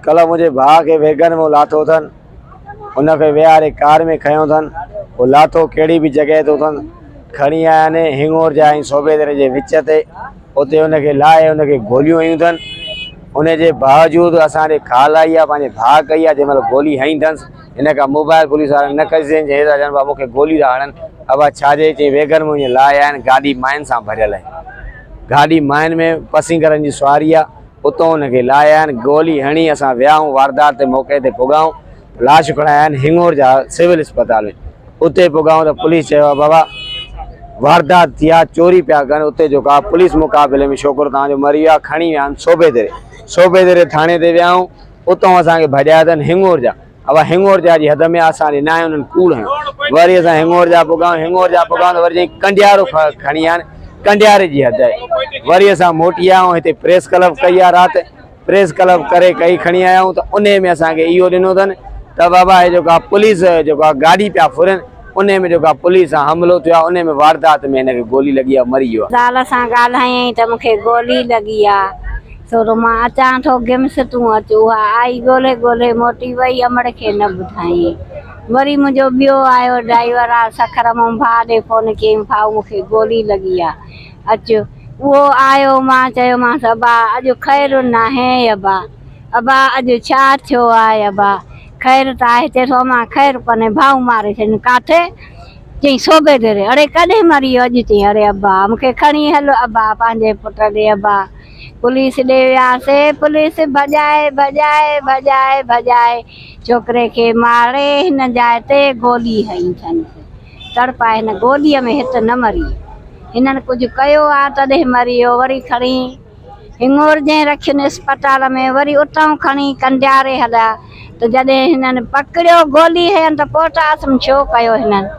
कल मुझे भाउ के वेगन में लाथो अथनि, उनखे विहारे कार में खयो अथनि। वो लाथो कहिड़ी बि जॻह ते अथनि, खणी आया आहिनि हिंगोर जा ऐं सोबेदरे जे विच ते। उते उनखे लाहे उनखे गोलियूं हयूं अथनि। उनजे बावजूद असांजे खाल आई आहे, पंहिंजे भाउ कई आहे। जंहिं महिल गोली हई अथसि, हिन खां मोबाइल पुलिस वारनि न कईसीं। हे था चवनि भाउ मूंखे गोली था हणनि। अब छाजे चई वेगन में लाहे आया आहिनि, गाॾी माइन सां भरियल आहे। गाॾी माइन में पसींगरनि जी सवारी आहे, उतां हुनखे लाहे आया आहिनि। गोली हणी असां वियाऊं वारदात ते मौक़े ते पुगाऊं, लाश खणाया आहिनि हिंगोर जा सिविल अस्पताल में। उते पुगाऊं त पुलिस चयो आहे बाबा वारदात थी आहे, चोरी पिया कनि। उते जेको आहे पुलिस मुक़ाबले में छोकिरो तव्हांजो मरी वियो आहे, खणी विया आहिनि सोबेदरे थाणे ते वियाऊं। उतां असांखे भॼाया अथनि हिंगोर जा। अब हिंगोर जा जी हद में असांजे न आहे, उन्हनि कूड़ हयो। वरी असां हिंगोर जा पुगाऊं त वरी चई कंडियारो खणी आया आहिनि, कंडियारे जी हद आहे। वरी असां मोटी आया आहियूं, हिते प्रेस क्लब कई आहे राति। प्रेस क्लब करे कई खणी आया आहियूं त उन में असांखे इहो ॾिनो अथनि त बाबा हे जेको आहे पुलिस जेको आहे गाॾी पिया फुरनि, उन में जेको आहे पुलिस सां हमलो थियो आहे। उन में वारदात में हिनखे गोली लॻी आहे, मरी वियो आहे। ज़ाल सां ॻाल्हायईं त मूंखे गोली लॻी आहे। थोरो मां अचां थो गिम्स तूं अचु। उहा आई ॻोल्हे ॻोल्हे मोटी वई, अमड़ खे न ॿुधाईं। वरी मुंहिंजो ॿियो आयो ड्राइवर आहे सखर मां, भाउ ॾे फोन कयईं भाउ मूंखे गोली लॻी आहे अचु। उहो आयो, मां चयोमांसि अबा अॼु ख़ैरु न आहे अबा, अबा अॼु छा थियो आहे अबा, ख़ैरु त आहे। चए थो मां ख़ैरु कोन्हे, भाऊ मारे छॾियईं। काथे? चई सोबेदरे। अड़े कॾहिं मरी वियो? अॼु। चई अड़े अबा मूंखे खणी हलो अबा पंहिंजे पुट ॾे। अबा पुलिस ॾे वियासीं। पुलिस भॼाए छोकिरे खे मारे हिन जाइ ते गोली हई अथनि, तड़पाए। हिन गोलीअ में हिते न मरी, हिननि कुझु कयो आहे तॾहिं मरी वियो। वरी खणी हिंगोर जे रखियुनि अस्पताल में, वरी उतां खणी कंडियारे हलिया। त जॾहिं हिननि पकड़ियो गोली हयनि त पोटासम छो कयो हिननि?